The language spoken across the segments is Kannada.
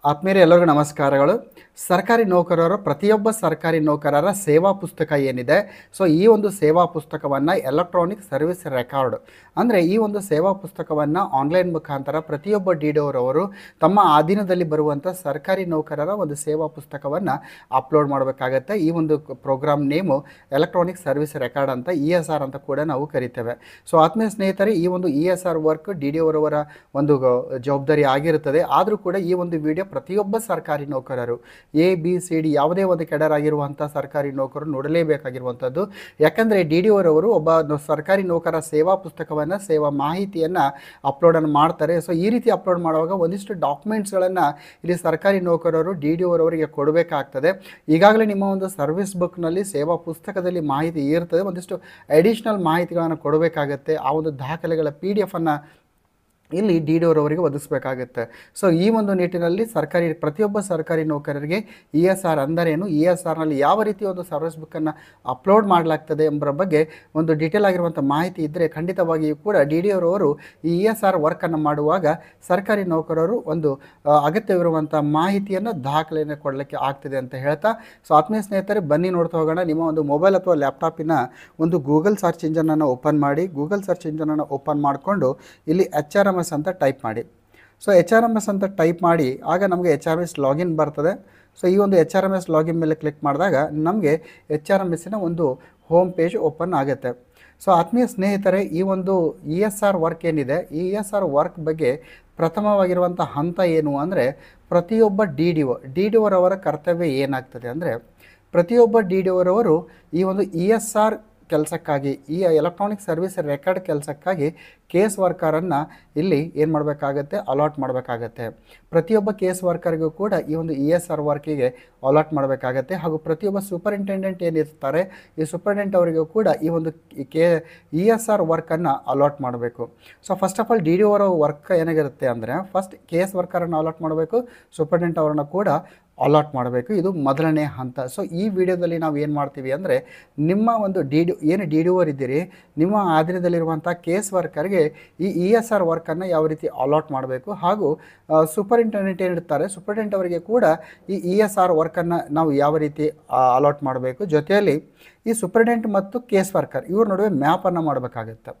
ಆತ್ಮೀಯರೇ ಎಲ್ಲರಿಗೂ ನಮಸ್ಕಾರಗಳು. ಸರ್ಕಾರಿ ನೌಕರರು ಪ್ರತಿಯೊಬ್ಬ ಸರ್ಕಾರಿ ನೌಕರರ ಸೇವಾ ಪುಸ್ತಕ ಏನಿದೆ, ಸೊ ಈ ಒಂದು ಸೇವಾ ಪುಸ್ತಕವನ್ನು ಎಲೆಕ್ಟ್ರಾನಿಕ್ ಸರ್ವಿಸ್ ರೆಕಾರ್ಡ್ ಅಂದರೆ ಈ ಒಂದು ಸೇವಾ ಪುಸ್ತಕವನ್ನು ಆನ್ಲೈನ್ ಮುಖಾಂತರ ಪ್ರತಿಯೊಬ್ಬ DDOರವರು ತಮ್ಮ ಅಧೀನದಲ್ಲಿ ಬರುವಂಥ ಸರ್ಕಾರಿ ನೌಕರರ ಒಂದು ಸೇವಾ ಪುಸ್ತಕವನ್ನು ಅಪ್ಲೋಡ್ ಮಾಡಬೇಕಾಗತ್ತೆ. ಈ ಒಂದು program name electronic service record ಅಂತ ESR ಅಂತ ಕೂಡ ನಾವು ಕರಿತೇವೆ. ಸೊ ಆತ್ಮೀಯ ಸ್ನೇಹಿತರೆ, ಈ ಒಂದು ESR ವರ್ಕ್ DDOರವರ ಒಂದು ಜವಾಬ್ದಾರಿ ಆಗಿರುತ್ತದೆ. ಆದರೂ ಕೂಡ ಈ ಒಂದು ವಿಡಿಯೋ ಪ್ರತಿಯೊಬ್ಬ ಸರ್ಕಾರಿ ನೌಕರರು ABCD ಯಾವುದೇ ಒಂದು ಕೆಡರ್ ಆಗಿರುವಂಥ ಸರ್ಕಾರಿ ನೌಕರರು ನೋಡಲೇಬೇಕಾಗಿರುವಂಥದ್ದು. ಯಾಕಂದರೆ DDOರವರು ಒಬ್ಬ ಸರ್ಕಾರಿ ನೌಕರ ಸೇವಾ ಪುಸ್ತಕವನ್ನು, ಸೇವಾ ಮಾಹಿತಿಯನ್ನು ಅಪ್ಲೋಡನ್ನು ಮಾಡ್ತಾರೆ. ಸೊ ಈ ರೀತಿ ಅಪ್ಲೋಡ್ ಮಾಡುವಾಗ ಒಂದಿಷ್ಟು ಡಾಕ್ಯುಮೆಂಟ್ಸ್ಗಳನ್ನು ಇಲ್ಲಿ ಸರ್ಕಾರಿ ನೌಕರರು DDOರವರಿಗೆ ಕೊಡಬೇಕಾಗ್ತದೆ. ಈಗಾಗಲೇ ನಿಮ್ಮ ಒಂದು ಸರ್ವಿಸ್ ಬುಕ್ನಲ್ಲಿ ಸೇವಾ ಪುಸ್ತಕದಲ್ಲಿ ಮಾಹಿತಿ ಇರ್ತದೆ, ಒಂದಿಷ್ಟು ಅಡಿಷ್ನಲ್ ಮಾಹಿತಿಗಳನ್ನು ಕೊಡಬೇಕಾಗತ್ತೆ. ಆ ಒಂದು ದಾಖಲೆಗಳ PDF ಅನ್ನು ಇಲ್ಲಿ DDOರವರಿಗೆ ಒದಗಿಸಬೇಕಾಗುತ್ತೆ. ಸೊ ಈ ಒಂದು ನಿಟ್ಟಿನಲ್ಲಿ ಪ್ರತಿಯೊಬ್ಬ ಸರ್ಕಾರಿ ನೌಕರರಿಗೆ ESR ಅಂದರೇನು, ESRನಲ್ಲಿ ಯಾವ ರೀತಿ ಒಂದು ಸರ್ವಿಸ್ ಬುಕ್ಕನ್ನು ಅಪ್ಲೋಡ್ ಮಾಡಲಾಗ್ತದೆ ಎಂಬರ ಬಗ್ಗೆ ಒಂದು ಡೀಟೇಲ್ ಆಗಿರುವಂಥ ಮಾಹಿತಿ ಇದ್ದರೆ ಖಂಡಿತವಾಗಿಯೂ ಕೂಡ DDOರವರು ಈ ESR ವರ್ಕನ್ನು ಮಾಡುವಾಗ ಸರ್ಕಾರಿ ನೌಕರರು ಒಂದು ಅಗತ್ಯವಿರುವಂಥ ಮಾಹಿತಿಯನ್ನು, ದಾಖಲೆಯನ್ನು ಕೊಡಲಿಕ್ಕೆ ಆಗ್ತದೆ ಅಂತ ಹೇಳ್ತಾ, ಸೊ ಆತ್ಮೀಯ ಸ್ನೇಹಿತರೆ ಬನ್ನಿ ನೋಡ್ತಾ ಹೋಗೋಣ. ನಿಮ್ಮ ಒಂದು ಮೊಬೈಲ್ ಅಥವಾ ಲ್ಯಾಪ್ಟಾಪಿನ ಒಂದು ಗೂಗಲ್ ಸರ್ಚ್ ಇಂಜನನ್ನು ಓಪನ್ ಮಾಡಿ, ಗೂಗಲ್ ಸರ್ಚ್ ಇಂಜನನ್ನು ಓಪನ್ ಮಾಡಿಕೊಂಡು ಇಲ್ಲಿ HRMS ಅಂತ ಟೈಪ್ ಮಾಡಿ. ಸೊ HRMS ಅಂತ ಟೈಪ್ ಮಾಡಿ ಆಗ ನಮಗೆ HRMS ಲಾಗಿನ್ ಬರ್ತದೆ. ಸೊ ಈ ಒಂದು HRMS ಲಾಗಿನ್ ಮೇಲೆ ಕ್ಲಿಕ್ ಮಾಡಿದಾಗ ನಮಗೆ HRMSನ ಒಂದು ಹೋಮ್ ಪೇಜ್ ಓಪನ್ ಆಗುತ್ತೆ. ಸೊ ಆತ್ಮೀಯ ಸ್ನೇಹಿತರೆ, ಈ ಒಂದು ESR ವರ್ಕ್ ಏನಿದೆ, ಈ ESR ವರ್ಕ್ ಬಗ್ಗೆ ಪ್ರಥಮವಾಗಿರುವಂಥ ಹಂತ ಏನು ಅಂದರೆ, ಪ್ರತಿಯೊಬ್ಬ DDOರವರ ಕರ್ತವ್ಯ ಏನಾಗ್ತದೆ ಅಂದರೆ, ಪ್ರತಿಯೊಬ್ಬ DDOರವರು ಈ ಒಂದು ESR ಕೆಲಸಕ್ಕಾಗಿ, ಈ ಎಲೆಕ್ಟ್ರಾನಿಕ್ ಸರ್ವಿಸ್ ರೆಕಾರ್ಡ್ ಕೆಲಸಕ್ಕಾಗಿ ಕೇಸ್ ವರ್ಕರನ್ನು ಇಲ್ಲಿ ಏನು ಮಾಡಬೇಕಾಗತ್ತೆ, ಅಲಾಟ್ ಮಾಡಬೇಕಾಗತ್ತೆ. ಪ್ರತಿಯೊಬ್ಬ ಕೇಸ್ ವರ್ಕರ್ಗೂ ಕೂಡ ಈ ಒಂದು ESR ವರ್ಕಿಗೆ ಅಲಾಟ್ ಮಾಡಬೇಕಾಗತ್ತೆ. ಹಾಗೂ ಪ್ರತಿಯೊಬ್ಬ ಸೂಪರಿಂಟೆಂಡೆಂಟ್ ಏನಿರ್ತಾರೆ, ಈ ಸೂಪರಿಂಟೆಂಡೆಂಟ್ ಅವರಿಗೂ ಕೂಡ ಈ ಒಂದು ESR ವರ್ಕನ್ನು ಅಲಾಟ್ ಮಾಡಬೇಕು. ಸೊ ಫಸ್ಟ್ ಆಫ್ ಆಲ್ DDOರ ವರ್ಕ್ ಏನಾಗಿರುತ್ತೆ ಅಂದರೆ, ಫಸ್ಟ್ ಕೇಸ್ ವರ್ಕರನ್ನು ಅಲಾಟ್ ಮಾಡಬೇಕು, ಸೂಪರಿಂಟೆಂಡೆಂಟ್ ಅವರನ್ನು ಕೂಡ ಅಲಾಟ್ ಮಾಡಬೇಕು. ಇದು ಮೊದಲನೇ ಹಂತ. ಸೊ ಈ ವಿಡಿಯೋದಲ್ಲಿ ನಾವು ಏನು ಮಾಡ್ತೀವಿ ಅಂದರೆ, ನಿಮ್ಮ ಒಂದು DDOರ್ ಇದ್ದೀರಿ, ನಿಮ್ಮ ಅಧೀನದಲ್ಲಿರುವಂಥ ಕೇಸ್ ವರ್ಕರ್ಗೆ ಈ ESR ವರ್ಕನ್ನು ಯಾವ ರೀತಿ ಅಲಾಟ್ ಮಾಡಬೇಕು, ಹಾಗೂ ಸೂಪರಿಂಟೆಂಡೆಂಟ್ ಏನಿರ್ತಾರೆ, ಸೂಪರಿಂಟೆಂಡೆಂಟ್ ಅವರಿಗೆ ಕೂಡ ಈ ESR ವರ್ಕನ್ನು ನಾವು ಯಾವ ರೀತಿ ಅಲಾಟ್ ಮಾಡಬೇಕು. ಜೊತೆಯಲ್ಲಿ ಈ ಸೂಪರಿಂಟೆಂಡೆಂಟ್ ಮತ್ತು ಕೇಸ್ ವರ್ಕರ್ ಇವ್ರ ನಡುವೆ ಮ್ಯಾಪನ್ನು ಮಾಡಬೇಕಾಗುತ್ತೆ.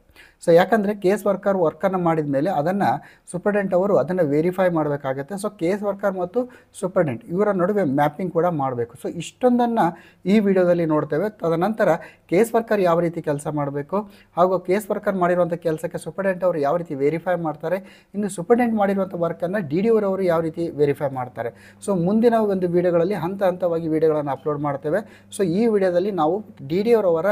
ಸೊ ಯಾಕಂದರೆ ಕೇಸ್ ವರ್ಕರ್ ವರ್ಕನ್ನು ಮಾಡಿದ ಮೇಲೆ ಅದನ್ನು ಸೂಪರಿಂಟೆಂಡೆಂಟ್ ಅವರು ಅದನ್ನು ವೆರಿಫೈ ಮಾಡಬೇಕಾಗುತ್ತೆ. ಸೊ ಕೇಸ್ ವರ್ಕರ್ ಮತ್ತು ಸೂಪರಿಂಟೆಂಡೆಂಟ್ ಇವರ ನಡುವೆ ಮ್ಯಾಪಿಂಗ್ ಕೂಡ ಮಾಡಬೇಕು. ಸೊ ಇಷ್ಟೊಂದನ್ನು ಈ ವಿಡಿಯೋದಲ್ಲಿ ನೋಡ್ತೇವೆ. ತದನಂತರ ಕೇಸ್ ವರ್ಕರ್ ಯಾವ ರೀತಿ ಕೆಲಸ ಮಾಡಬೇಕು, ಹಾಗೂ ಕೇಸ್ ವರ್ಕರ್ ಮಾಡಿರುವಂಥ ಕೆಲಸಕ್ಕೆ ಸೂಪರಿಂಟೆಂಡೆಂಟ್ ಅವರು ಯಾವ ರೀತಿ ವೆರಿಫೈ ಮಾಡ್ತಾರೆ, ಇನ್ನು ಸೂಪರಿಂಟೆಂಡೆಂಟ್ ಮಾಡಿರುವಂಥ ವರ್ಕನ್ನು DDOರವರು ಯಾವ ರೀತಿ ವೆರಿಫೈ ಮಾಡ್ತಾರೆ. ಸೊ ಮುಂದಿನ ಒಂದು ವಿಡಿಯೋಗಳಲ್ಲಿ ಹಂತ ಹಂತವಾಗಿ ವಿಡಿಯೋಗಳನ್ನು ಅಪ್ಲೋಡ್ ಮಾಡ್ತೇವೆ. ಸೊ ಈ ವಿಡಿಯೋದಲ್ಲಿ ನಾವು DDOರವರ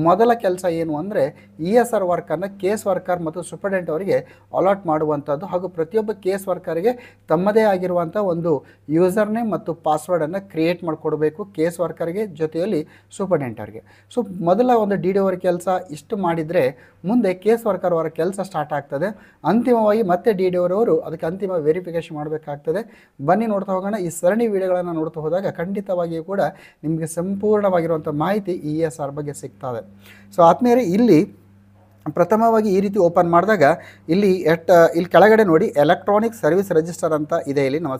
ಮೊದಲ ಕೆಲಸ ಏನು ಅಂದರೆ, ESR ವರ್ಕನ್ನು ಕೇಸ್ ವರ್ಕರ್ ಮತ್ತು ಸೂಪರಿಂಟೆಂಡೆಂಟ್ ಅವರಿಗೆ ಅಲಾಟ್ ಮಾಡುವಂಥದ್ದು, ಹಾಗೂ ಪ್ರತಿಯೊಬ್ಬ ಕೇಸ್ ವರ್ಕರ್ಗೆ ತಮ್ಮದೇ ಆಗಿರುವಂಥ ಒಂದು ಯೂಸರ್ ನೇಮ್ ಮತ್ತು ಪಾಸ್ವರ್ಡನ್ನು ಕ್ರಿಯೇಟ್ ಮಾಡಿಕೊಡಬೇಕು, ಕೇಸ್ ವರ್ಕರ್ಗೆ ಜೊತೆಯಲ್ಲಿ ಸೂಪರಿಂಟೆಂಡೆಂಟ್ ಅವರಿಗೆ. ಸೊ ಮೊದಲ ಒಂದು DDOರ ಕೆಲಸ ಇಷ್ಟು ಮಾಡಿದರೆ ಮುಂದೆ ಕೇಸ್ ವರ್ಕರ್ ಅವರ ಕೆಲಸ ಸ್ಟಾರ್ಟ್ ಆಗ್ತದೆ. ಅಂತಿಮವಾಗಿ ಮತ್ತೆ DDOರವರು ಅದಕ್ಕೆ ಅಂತಿಮ ವೆರಿಫಿಕೇಷನ್ ಮಾಡಬೇಕಾಗ್ತದೆ. ಬನ್ನಿ ನೋಡ್ತಾ ಹೋಗೋಣ. ಈ ಸರಣಿ ವಿಡಿಯೋಗಳನ್ನು ನೋಡ್ತಾ ಹೋದಾಗ ಖಂಡಿತವಾಗಿಯೂ ಕೂಡ ನಿಮಗೆ ಸಂಪೂರ್ಣವಾಗಿರುವಂಥ ಮಾಹಿತಿ ESR ಬಗ್ಗೆ ಸಿಗ್ತದೆ. ಸೊ ಆದ್ಮೇಲೆ ಇಲ್ಲಿ ಪ್ರಥಮವಾಗಿ ಈ ರೀತಿ ಓಪನ್ ಮಾಡಿದಾಗ ಇಲ್ಲಿ ಕೆಳಗಡೆ ನೋಡಿ ಎಲೆಕ್ಟ್ರಾನಿಕ್ ಸರ್ವಿಸ್ ರಿಜಿಸ್ಟರ್ ಅಂತ ಇದೆ. ಇಲ್ಲಿ ನಮ್ಮ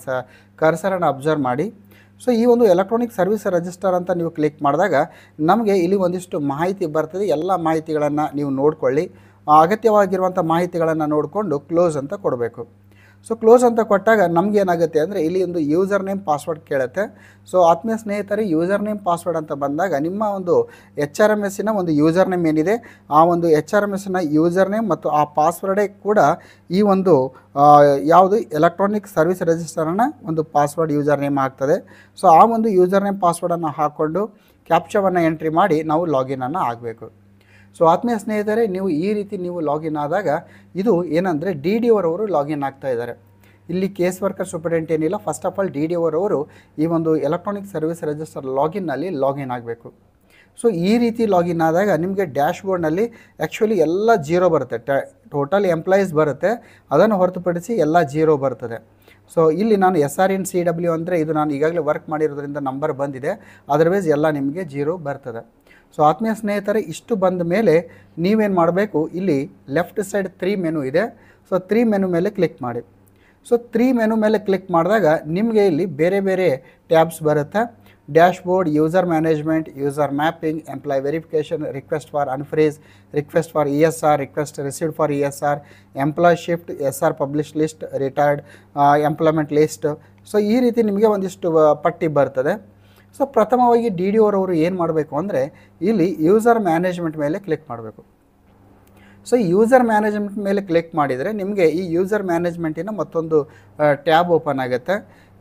ಕರ್ಸರನ್ನು ಅಬ್ಸರ್ವ್ ಮಾಡಿ. ಸೊ ಈ ಒಂದು ಎಲೆಕ್ಟ್ರಾನಿಕ್ ಸರ್ವಿಸ್ ರಿಜಿಸ್ಟರ್ ಅಂತ ನೀವು ಕ್ಲಿಕ್ ಮಾಡಿದಾಗ ನಮಗೆ ಇಲ್ಲಿ ಒಂದಿಷ್ಟು ಮಾಹಿತಿ ಬರ್ತದೆ. ಎಲ್ಲ ಮಾಹಿತಿಗಳನ್ನು ನೀವು ನೋಡ್ಕೊಳ್ಳಿ. ಅಗತ್ಯವಾಗಿರುವಂಥ ಮಾಹಿತಿಗಳನ್ನು ನೋಡಿಕೊಂಡು ಕ್ಲೋಸ್ ಅಂತ ಕೊಡಬೇಕು. ಸೊ ಕ್ಲೋಸ್ ಅಂತ ಕೊಟ್ಟಾಗ ನಮ್ಗೆ ಏನಾಗುತ್ತೆ ಅಂದರೆ, ಇಲ್ಲಿ ಒಂದು ಯೂಸರ್ ನೇಮ್ ಪಾಸ್ವರ್ಡ್ ಕೇಳುತ್ತೆ. ಸೊ ಆತ್ಮೀಯ ಸ್ನೇಹಿತರೆ, ಯೂಸರ್ ನೇಮ್ ಪಾಸ್ವರ್ಡ್ ಅಂತ ಬಂದಾಗ ನಿಮ್ಮ ಒಂದು HRMSನ ಒಂದು ಯೂಸರ್ ನೇಮ್ ಏನಿದೆ, ಆ ಒಂದು HRMSನ ಯೂಸರ್ ನೇಮ್ ಮತ್ತು ಆ ಪಾಸ್ವರ್ಡೇ ಕೂಡ ಈ ಒಂದು ಯಾವುದು ಎಲೆಕ್ಟ್ರಾನಿಕ್ ಸರ್ವಿಸ್ ರಿಜಿಸ್ಟರ್ನ ಒಂದು ಪಾಸ್ವರ್ಡ್ ಯೂಸರ್ ನೇಮ್ ಆಗ್ತದೆ. ಸೊ ಆ ಒಂದು ಯೂಸರ್ ನೇಮ್ ಪಾಸ್ವರ್ಡನ್ನು ಹಾಕ್ಕೊಂಡು ಕ್ಯಾಪ್ಚಾವನ್ನು ಎಂಟ್ರಿ ಮಾಡಿ ನಾವು ಲಾಗಿನನ್ನು ಆಗಬೇಕು. ಸೊ ಆತ್ಮೀಯ ಸ್ನೇಹಿತರೆ, ನೀವು ಈ ರೀತಿ ನೀವು ಲಾಗಿನ್ ಆದಾಗ ಇದು ಏನಂದರೆ DDOರವರು ಲಾಗಿನ್ ಆಗ್ತಾ ಇದ್ದಾರೆ. ಇಲ್ಲಿ ಕೇಸ್ ವರ್ಕರ್ ಸೂಪರಿಂಟೆಂಡೆಂಟ್ ಏನಿಲ್ಲ. ಫಸ್ಟ್ ಆಫ್ ಆಲ್ DDOರವರು ಈ ಒಂದು ಎಲೆಕ್ಟ್ರಾನಿಕ್ ಸರ್ವಿಸ್ ರಿಜಿಸ್ಟರ್ ಲಾಗಿನ್ನಲ್ಲಿ ಲಾಗಿನ್ ಆಗಬೇಕು. ಸೊ ಈ ರೀತಿ ಲಾಗಿನ್ ಆದಾಗ ನಿಮಗೆ ಡ್ಯಾಶ್ಬೋರ್ಡ್ನಲ್ಲಿ ಆ್ಯಕ್ಚುಲಿ ಎಲ್ಲ ಜೀರೋ ಬರುತ್ತೆ, ಟೋಟಲ್ ಎಂಪ್ಲಾಯೀಸ್ ಬರುತ್ತೆ, ಅದನ್ನು ಹೊರತುಪಡಿಸಿ ಎಲ್ಲ ಜೀರೋ ಬರ್ತದೆ. ಸೊ ಇಲ್ಲಿ ನಾನು SRNCW ಅಂದರೆ ಇದು ನಾನು ಈಗಾಗಲೇ ವರ್ಕ್ ಮಾಡಿರೋದ್ರಿಂದ ನಂಬರ್ ಬಂದಿದೆ, ಅದರ್ವೈಸ್ ಎಲ್ಲ ನಿಮಗೆ ಜೀರೋ ಬರ್ತದೆ. ಸೊ ಆತ್ಮೀಯ ಸ್ನೇಹಿತರೆ, ಇಷ್ಟು ಬಂದ ಮೇಲೆ ನೀವೇನು ಮಾಡಬೇಕು, ಇಲ್ಲಿ ಲೆಫ್ಟ್ ಸೈಡ್ 3 ಮೆನು ಇದೆ. ಸೊ 3 ಮೆನು ಮೇಲೆ ಕ್ಲಿಕ್ ಮಾಡಿ. ಸೊ 3 ಮೆನು ಮೇಲೆ ಕ್ಲಿಕ್ ಮಾಡಿದಾಗ ನಿಮಗೆ ಇಲ್ಲಿ ಬೇರೆ ಬೇರೆ ಟ್ಯಾಬ್ಸ್ ಬರುತ್ತೆ. Dashboard, user management, user mapping, employee verification, request for unfreeze, request for ESR, request received for ESR, employee shift, SR publish list, retired, employment list. So ಈ ರೀತಿ ನಿಮಗೆ ಒಂದಿಷ್ಟು ಪಟ್ಟಿ ಬರ್ತದೆ. ಸೊ ಪ್ರಥಮವಾಗಿ DDO ಅವರು ಏನು ಮಾಡಬೇಕು ಅಂದರೆ ಇಲ್ಲಿ ಯೂಸರ್ ಮ್ಯಾನೇಜ್ಮೆಂಟ್ ಮೇಲೆ ಕ್ಲಿಕ್ ಮಾಡಬೇಕು. ಸೊ ಯೂಸರ್ ಮ್ಯಾನೇಜ್ಮೆಂಟ್ ಮೇಲೆ ಕ್ಲಿಕ್ ಮಾಡಿದರೆ ನಿಮಗೆ ಈ ಯೂಸರ್ ಮ್ಯಾನೇಜ್ಮೆಂಟಿನ ಮತ್ತೊಂದು ಟ್ಯಾಬ್ ಓಪನ್ ಆಗುತ್ತೆ.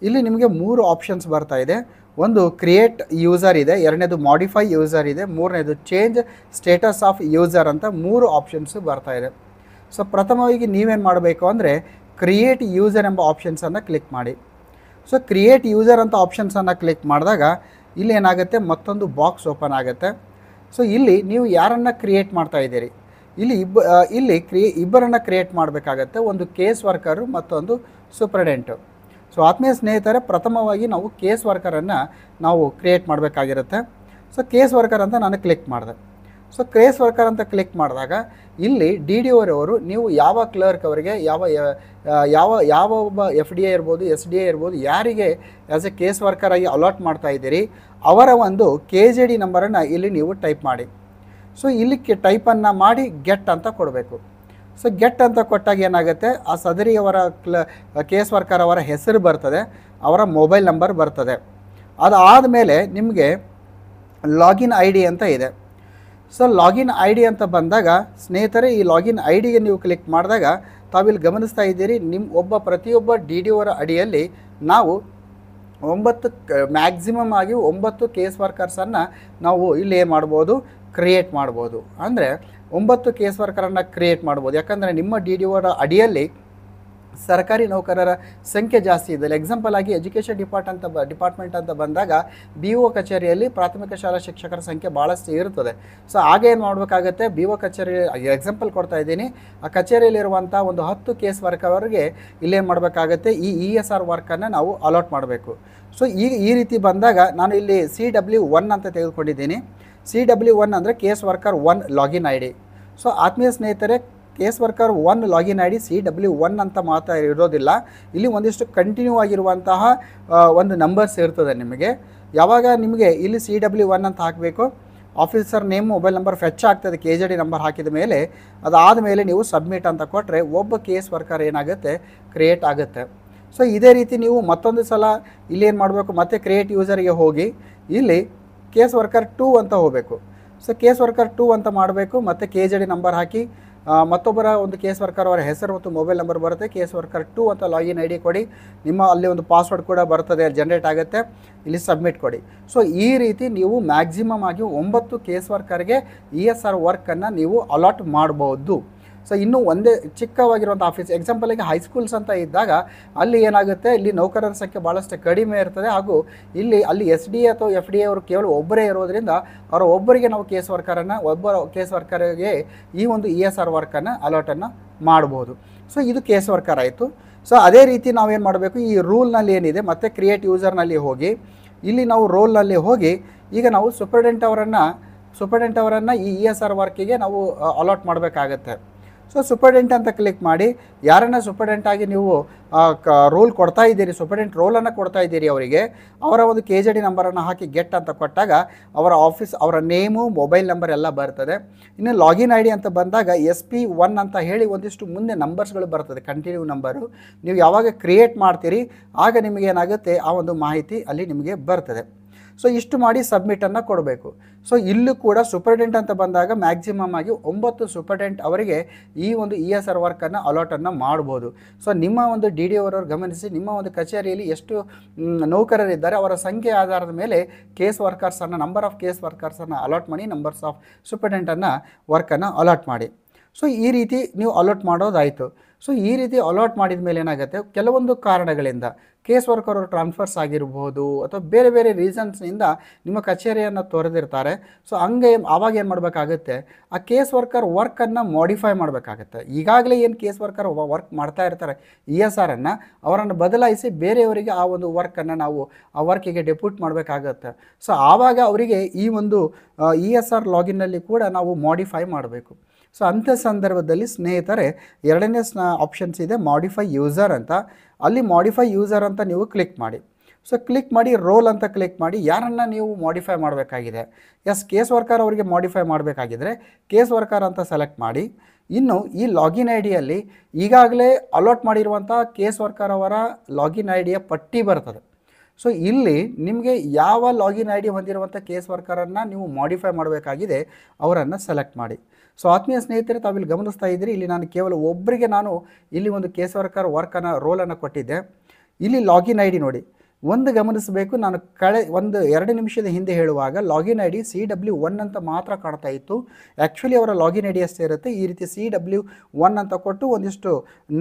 ಇಲ್ಲಿ ನಿಮಗೆ 3 ಆಪ್ಷನ್ಸ್ ಬರ್ತಾ ಇದೆ. ಒಂದು ಕ್ರಿಯೇಟ್ ಯೂಸರ್ ಇದೆ, ಎರಡನೇದು ಮಾಡಿಫೈ ಯೂಸರ್ ಇದೆ, ಮೂರನೇದು ಚೇಂಜ್ ಸ್ಟೇಟಸ್ ಆಫ್ ಯೂಸರ್ ಅಂತ 3 ಆಪ್ಷನ್ಸು ಬರ್ತಾ ಇದೆ. ಸೊ ಪ್ರಥಮವಾಗಿ ನೀವೇನು ಮಾಡಬೇಕು ಅಂದರೆ ಕ್ರಿಯೇಟ್ ಯೂಸರ್ ಎಂಬ ಆಪ್ಷನ್ಸನ್ನು ಕ್ಲಿಕ್ ಮಾಡಿ. ಸೊ ಕ್ರಿಯೇಟ್ ಯೂಸರ್ ಅಂತ ಆಪ್ಷನ್ಸನ್ನು ಕ್ಲಿಕ್ ಮಾಡಿದಾಗ ಇಲ್ಲಿ ಏನಾಗುತ್ತೆ, ಮತ್ತೊಂದು ಬಾಕ್ಸ್ ಓಪನ್ ಆಗುತ್ತೆ. ಸೊ ಇಲ್ಲಿ ನೀವು ಯಾರನ್ನು ಕ್ರಿಯೇಟ್ ಮಾಡ್ತಾ ಇದ್ದೀರಿ, ಇಲ್ಲಿ ಇಬ್ಬರನ್ನು ಕ್ರಿಯೇಟ್ ಮಾಡಬೇಕಾಗತ್ತೆ. ಒಂದು ಕೇಸ್ ವರ್ಕರು, ಮತ್ತೊಂದು ಸೂಪರ್ಡೆಂಟು. ಸೊ ಆತ್ಮೀಯ ಸ್ನೇಹಿತರೆ, ಪ್ರಥಮವಾಗಿ ನಾವು ಕೇಸ್ ವರ್ಕರನ್ನು ನಾವು ಕ್ರಿಯೇಟ್ ಮಾಡಬೇಕಾಗಿರುತ್ತೆ. ಸೊ ಕೇಸ್ ವರ್ಕರ್ ಅಂತ ನಾನು ಕ್ಲಿಕ್ ಮಾಡಿದೆ. ಸೊ ಕೇಸ್ ವರ್ಕರ್ ಅಂತ ಕ್ಲಿಕ್ ಮಾಡಿದಾಗ ಇಲ್ಲಿ DDO ಅವರು ನೀವು ಯಾವ ಕ್ಲರ್ಕ್ ಅವರಿಗೆ ಯಾವ ಒಬ್ಬ FDA ಇರ್ಬೋದು, SDA ಇರ್ಬೋದು, ಯಾರಿಗೆ ಆ್ಯಸ್ ಎ ಕೇಸ್ ವರ್ಕರಾಗಿ ಅಲಾಟ್ ಮಾಡ್ತಾ ಇದ್ದೀರಿ ಅವರ ಒಂದು KJD ನಂಬರನ್ನು ಇಲ್ಲಿ ನೀವು ಟೈಪ್ ಮಾಡಿ. ಸೊ ಇಲ್ಲಿ ಟೈಪನ್ನು ಮಾಡಿ ಗೆಟ್ ಅಂತ ಕೊಡಬೇಕು. ಸೊ ಗೆಟ್ ಅಂತ ಕೊಟ್ಟಾಗ ಏನಾಗುತ್ತೆ, ಆ ಸದರಿಯವರ ಕೇಸ್ ವರ್ಕರ್ ಅವರ ಹೆಸರು ಬರ್ತದೆ, ಅವರ ಮೊಬೈಲ್ ನಂಬರ್ ಬರ್ತದೆ. ಅದಾದಮೇಲೆ ನಿಮಗೆ ಲಾಗಿನ್ ID ಅಂತ ಇದೆ. ಸೊ ಲಾಗಿನ್ ID ಅಂತ ಬಂದಾಗ ಸ್ನೇಹಿತರೆ, ಈ ಲಾಗಿನ್ IDಗೆ ನೀವು ಕ್ಲಿಕ್ ಮಾಡಿದಾಗ ತಾವಿಲ್ಲಿ ಗಮನಿಸ್ತಾ ಇದ್ದೀರಿ, ಪ್ರತಿಯೊಬ್ಬ DDO ಅವರ ಅಡಿಯಲ್ಲಿ ನಾವು 9 ಮ್ಯಾಕ್ಸಿಮಮ್ ಆಗಿ 9 ಕೇಸ್ ವರ್ಕರ್ಸನ್ನು ನಾವು ಇಲ್ಲಿ ಏನು ಮಾಡ್ಬೋದು, ಕ್ರಿಯೇಟ್ ಮಾಡ್ಬೋದು. ಅಂದರೆ 9 ಕೇಸ್ ವರ್ಕರನ್ನು ಕ್ರಿಯೇಟ್ ಮಾಡ್ಬೋದು. ಯಾಕಂದರೆ ನಿಮ್ಮ DDO ಅವರ ಅಡಿಯಲ್ಲಿ ಸರ್ಕಾರಿ ನೌಕರರ ಸಂಖ್ಯೆ ಜಾಸ್ತಿ ಇದೆ. ಎಕ್ಸಾಂಪಲ್ ಆಗಿ ಎಜುಕೇಷನ್ ಡಿಪಾರ್ಟ್ಮೆಂಟ್ ಅಂತ ಬಂದಾಗ BO ಕಚೇರಿಯಲ್ಲಿ ಪ್ರಾಥಮಿಕ ಶಾಲಾ ಶಿಕ್ಷಕರ ಸಂಖ್ಯೆ ಭಾಳಷ್ಟು ಇರ್ತದೆ. ಸೊ ಆಗ ಏನು ಮಾಡಬೇಕಾಗತ್ತೆ, BO ಕಚೇರಿ ಎಕ್ಸಾಂಪಲ್ ಕೊಡ್ತಾ ಇದ್ದೀನಿ, ಆ ಕಚೇರಿಯಲ್ಲಿರುವಂಥ ಒಂದು 10 ಕೇಸ್ ವರ್ಕರ್ಗೆ ಇಲ್ಲೇನು ಮಾಡಬೇಕಾಗತ್ತೆ, ಈ ESR ವರ್ಕನ್ನು ನಾವು ಅಲಾಟ್ ಮಾಡಬೇಕು. ಸೊ ಈ ರೀತಿ ಬಂದಾಗ ನಾನು ಇಲ್ಲಿ CW1 ಅಂತ ತೆಗೆದುಕೊಂಡಿದ್ದೀನಿ. CW1 ಅಂದರೆ case worker 1 login ID. So ಆತ್ಮೀಯ ಸ್ನೇಹಿತರೆ, case worker 1 login ID CW1 ಅಂತ ಮಾತ್ರ ಇರೋದಿಲ್ಲ. ಇಲ್ಲಿ ಒಂದಿಷ್ಟು ಕಂಟಿನ್ಯೂ ಆಗಿರುವಂತಹ ಒಂದು ನಂಬರ್ಸ್ ಇರ್ತದೆ ನಿಮಗೆ. ಯಾವಾಗ ನಿಮಗೆ ಇಲ್ಲಿ CW1 ಅಂತ ಹಾಕಬೇಕು, officer name, mobile number fetch ಆಗ್ತದೆ KJD ನಂಬರ್ ಹಾಕಿದ ಮೇಲೆ. ಅದಾದ ಮೇಲೆ ನೀವು ಸಬ್ಮಿಟ್ ಅಂತ ಕೊಟ್ಟರೆ ಒಬ್ಬ ಕೇಸ್ ವರ್ಕರ್ ಏನಾಗುತ್ತೆ, ಕ್ರಿಯೇಟ್ ಆಗುತ್ತೆ. ಸೊ ಇದೇ ರೀತಿ ನೀವು ಮತ್ತೊಂದು ಸಲ ಇಲ್ಲಿ ಏನು ಮಾಡಬೇಕು, ಮತ್ತೆ ಕ್ರಿಯೇಟ್ ಯೂಸರಿಗೆ ಹೋಗಿ ಇಲ್ಲಿ ಕೇಸ್ ವರ್ಕರ್ 2 ಅಂತ ಹೋಗಬೇಕು. ಸೊ ಕೇಸ್ ವರ್ಕರ್ 2 ಅಂತ ಮಾಡಬೇಕು, ಮತ್ತು KJD ನಂಬರ್ ಹಾಕಿ ಮತ್ತೊಬ್ಬರ ಒಂದು ಕೇಸ್ ವರ್ಕರ್ ಅವರ ಹೆಸರು ಮತ್ತು ಮೊಬೈಲ್ ನಂಬರ್ ಬರುತ್ತೆ. ಕೇಸ್ ವರ್ಕರ್ 2 ಅಂತ ಲಾಗಿನ್ ID ಕೊಡಿ. ನಿಮ್ಮ ಅಲ್ಲಿ ಒಂದು ಪಾಸ್ವರ್ಡ್ ಕೂಡ ಬರ್ತದೆ, ಜನ್ರೇಟ್ ಆಗುತ್ತೆ. ಇಲ್ಲಿ ಸಬ್ಮಿಟ್ ಕೊಡಿ. ಸೊ ಈ ರೀತಿ ನೀವು ಮ್ಯಾಕ್ಸಿಮಮ್ ಆಗಿ 9 ಕೇಸ್ ವರ್ಕರ್ಗೆ ESR ವರ್ಕನ್ನು ನೀವು ಅಲಾಟ್ ಮಾಡ್ಬೋದು. ಸೊ ಇನ್ನೂ ಒಂದೇ ಚಿಕ್ಕವಾಗಿರುವಂಥ ಆಫೀಸ್, ಎಕ್ಸಾಂಪಲಿಗೆ ಹೈಸ್ಕೂಲ್ಸ್ ಅಂತ ಇದ್ದಾಗ ಅಲ್ಲಿ ಏನಾಗುತ್ತೆ, ಇಲ್ಲಿ ನೌಕರರ ಸಂಖ್ಯೆ ಭಾಳಷ್ಟು ಕಡಿಮೆ ಇರ್ತದೆ. ಹಾಗೂ ಅಲ್ಲಿ SDA ಅಥವಾ FDA ಅವರು ಕೇವಲ ಒಬ್ಬರೇ ಇರೋದರಿಂದ ಅವರ ಒಬ್ಬರಿಗೆ ನಾವು ಒಬ್ಬ ಕೇಸ್ ವರ್ಕರ್ಗೆ ಈ ಒಂದು ESR ವರ್ಕನ್ನು ಅಲಾಟನ್ನು ಮಾಡ್ಬೋದು. ಸೊ ಇದು ಕೇಸ್ ವರ್ಕರ್ ಆಯಿತು. ಸೊ ಅದೇ ರೀತಿ ನಾವೇನು ಮಾಡಬೇಕು, ಈ ರೂಲ್ನಲ್ಲಿ ಏನಿದೆ, ಮತ್ತು ಕ್ರಿಯೇಟ್ ಯೂಸರ್ನಲ್ಲಿ ಹೋಗಿ ಇಲ್ಲಿ ನಾವು ರೋಲ್ನಲ್ಲಿ ಹೋಗಿ ಈಗ ನಾವು ಸೂಪರ್ಡೆಂಟ್ ಅವರನ್ನು ಈ ESR ವರ್ಕಿಗೆ ನಾವು ಅಲಾಟ್ ಮಾಡಬೇಕಾಗತ್ತೆ. ಸೊ ಸೂಪರ್ಡೆಂಟ್ ಅಂತ ಕ್ಲಿಕ್ ಮಾಡಿ, ಯಾರನ್ನ ಸೂಪರ್ಡೆಂಟ್ ಆಗಿ ನೀವು ರೋಲ್ ಕೊಡ್ತಾ ಇದ್ದೀರಿ, ಸೂಪರ್ಡೆಂಟ್ ರೋಲನ್ನು ಕೊಡ್ತಾ ಇದ್ದೀರಿ ಅವರಿಗೆ, ಅವರ ಒಂದು KJD ನಂಬರನ್ನು ಹಾಕಿ ಗೆಟ್ ಅಂತ ಕೊಟ್ಟಾಗ ಅವರ ನೇಮು, ಮೊಬೈಲ್ ನಂಬರ್ ಎಲ್ಲ ಬರ್ತದೆ. ಇನ್ನು ಲಾಗಿನ್ ID ಅಂತ ಬಂದಾಗ SP1 ಅಂತ ಹೇಳಿ ಒಂದಿಷ್ಟು ಮುಂದೆ ನಂಬರ್ಸ್ಗಳು ಬರ್ತದೆ, ಕಂಟಿನ್ಯೂ ನಂಬರು. ನೀವು ಯಾವಾಗ ಕ್ರಿಯೇಟ್ ಮಾಡ್ತೀರಿ ಆಗ ನಿಮಗೇನಾಗುತ್ತೆ, ಆ ಒಂದು ಮಾಹಿತಿ ಅಲ್ಲಿ ನಿಮಗೆ ಬರ್ತದೆ. ಸೊ ಇಷ್ಟು ಮಾಡಿ ಸಬ್ಮಿಟನ್ನು ಕೊಡಬೇಕು. ಸೊ ಇಲ್ಲೂ ಕೂಡ ಸೂಪರ್ಡೆಂಟ್ ಅಂತ ಬಂದಾಗ ಮ್ಯಾಕ್ಸಿಮಮ್ ಆಗಿ 9 ಸೂಪರ್ಡೆಂಟ್ ಅವರಿಗೆ ಈ ಒಂದು ESR ವರ್ಕನ್ನು ಅಲಾಟನ್ನು ಮಾಡ್ಬೋದು. ಸೊ ನಿಮ್ಮ ಒಂದು DDO ಅವರವ್ರು ಗಮನಿಸಿ, ನಿಮ್ಮ ಒಂದು ಕಚೇರಿಯಲ್ಲಿ ಎಷ್ಟು ನೌಕರರಿದ್ದಾರೆ ಅವರ ಸಂಖ್ಯೆ ಆಧಾರದ ಮೇಲೆ ನಂಬರ್ ಆಫ್ ಕೇಸ್ ವರ್ಕರ್ಸನ್ನು ಅಲಾಟ್ ಮಾಡಿ, ನಂಬರ್ಸ್ ಆಫ್ ಸೂಪರ್ಡೆಂಟನ್ನು ವರ್ಕನ್ನು ಅಲಾಟ್ ಮಾಡಿ. ಸೊ ಈ ರೀತಿ ನೀವು ಅಲಾಟ್ ಮಾಡೋದಾಯಿತು. ಸೊ ಈ ರೀತಿ ಅಲಾಟ್ ಮಾಡಿದ ಮೇಲೆ ಏನಾಗುತ್ತೆ, ಕೆಲವೊಂದು ಕಾರಣಗಳಿಂದ ಕೇಸ್ ವರ್ಕರ್ ಅವರು ಟ್ರಾನ್ಸ್ಫರ್ಸ್ ಆಗಿರ್ಬೋದು ಅಥವಾ ಬೇರೆ ಬೇರೆ ರೀಸನ್ಸ್ನಿಂದ ನಿಮ್ಮ ಕಚೇರಿಯನ್ನು ತೊರೆದಿರ್ತಾರೆ. ಸೊ ಆವಾಗ ಏನು ಮಾಡಬೇಕಾಗುತ್ತೆ, ಆ ಕೇಸ್ ವರ್ಕರ್ ವರ್ಕನ್ನು ಮಾಡಿಫೈ ಮಾಡಬೇಕಾಗತ್ತೆ. ಈಗಾಗಲೇ ಏನು ಕೇಸ್ ವರ್ಕರ್ ವರ್ಕ್ ಮಾಡ್ತಾ ಇರ್ತಾರೆ ESRನ್ನು, ಅವರನ್ನು ಬದಲಾಯಿಸಿ ಬೇರೆಯವರಿಗೆ ಆ ಒಂದು ವರ್ಕನ್ನು ನಾವು ಆ ವರ್ಕಿಗೆ ಡೆಪ್ಯೂಟ್ ಮಾಡಬೇಕಾಗತ್ತೆ. ಸೊ ಆವಾಗ ಅವರಿಗೆ ಈ ಒಂದು ESR ಲಾಗಿನ್ನಲ್ಲಿ ಕೂಡ ನಾವು ಮಾಡಿಫೈ ಮಾಡಬೇಕು. ಸೊ ಅಂಥ ಸಂದರ್ಭದಲ್ಲಿ ಸ್ನೇಹಿತರೆ ಎರಡನೇ ಆಪ್ಷನ್ಸ್ ಇದೆ ಮಾಡಿಫೈ ಯೂಸರ್ ಅಂತ. ಅಲ್ಲಿ ಮಾಡಿಫೈ ಯೂಸರ್ ಅಂತ ನೀವು ಕ್ಲಿಕ್ ಮಾಡಿ. ಸೊ ಕ್ಲಿಕ್ ಮಾಡಿ ರೋಲ್ ಅಂತ ಕ್ಲಿಕ್ ಮಾಡಿ ಯಾರನ್ನು ನೀವು ಮಾಡಿಫೈ ಮಾಡಬೇಕಾಗಿದೆ. ಎಸ್, ಕೇಸ್ ವರ್ಕರ್ ಅವರಿಗೆ ಮಾಡಿಫೈ ಮಾಡಬೇಕಾಗಿದ್ದರೆ ಕೇಸ್ ವರ್ಕರ್ ಅಂತ ಸೆಲೆಕ್ಟ್ ಮಾಡಿ. ಇನ್ನು ಈ ಲಾಗಿನ್ ಐ ಡಿಯಲ್ಲಿ ಈಗಾಗಲೇ ಅಲಾಟ್ ಮಾಡಿರುವಂಥ ಕೇಸ್ ವರ್ಕರ್ ಅವರ ಲಾಗಿನ್ ಐ ಡಿಯ ಪಟ್ಟಿ ಬರ್ತದೆ. ಸೊ ಇಲ್ಲಿ ನಿಮಗೆ ಯಾವ ಲಾಗಿನ್ ಐ ಡಿ ಹೊಂದಿರುವಂಥ ಕೇಸ್ ವರ್ಕರನ್ನು ನೀವು ಮಾಡಿಫೈ ಮಾಡಬೇಕಾಗಿದೆ ಅವರನ್ನು ಸೆಲೆಕ್ಟ್ ಮಾಡಿ. ಸೊ ಆತ್ಮೀಯ ಸ್ನೇಹಿತರೆ, ತಾವಿಲ್ಲಿ ಗಮನಿಸ್ತಾ ಇದ್ದೀರಿ, ಇಲ್ಲಿ ನಾನು ಕೇವಲ ಒಬ್ಬರಿಗೆ ನಾನು ಇಲ್ಲಿ ಒಂದು ಕೇಸ್ ವರ್ಕರ್ ವರ್ಕನ್ನು ರೋಲನ್ನು ಕೊಟ್ಟಿದ್ದೆ. ಇಲ್ಲಿ ಲಾಗಿನ್ ಐ ಡಿ ನೋಡಿ, ಒಂದು ಗಮನಿಸಬೇಕು, ನಾನು 2 ನಿಮಿಷದ ಹಿಂದೆ ಹೇಳುವಾಗ ಲಾಗಿನ್ ಐ ಡಿ CW1 ಅಂತ ಮಾತ್ರ ಕಾಣ್ತಾ ಇತ್ತು. ಆ್ಯಕ್ಚುಲಿ ಅವರ ಲಾಗಿನ್ ಐ ಡಿ ಅಷ್ಟೇ ಇರುತ್ತೆ. ಈ ರೀತಿ CW1 ಅಂತ ಕೊಟ್ಟು ಒಂದಿಷ್ಟು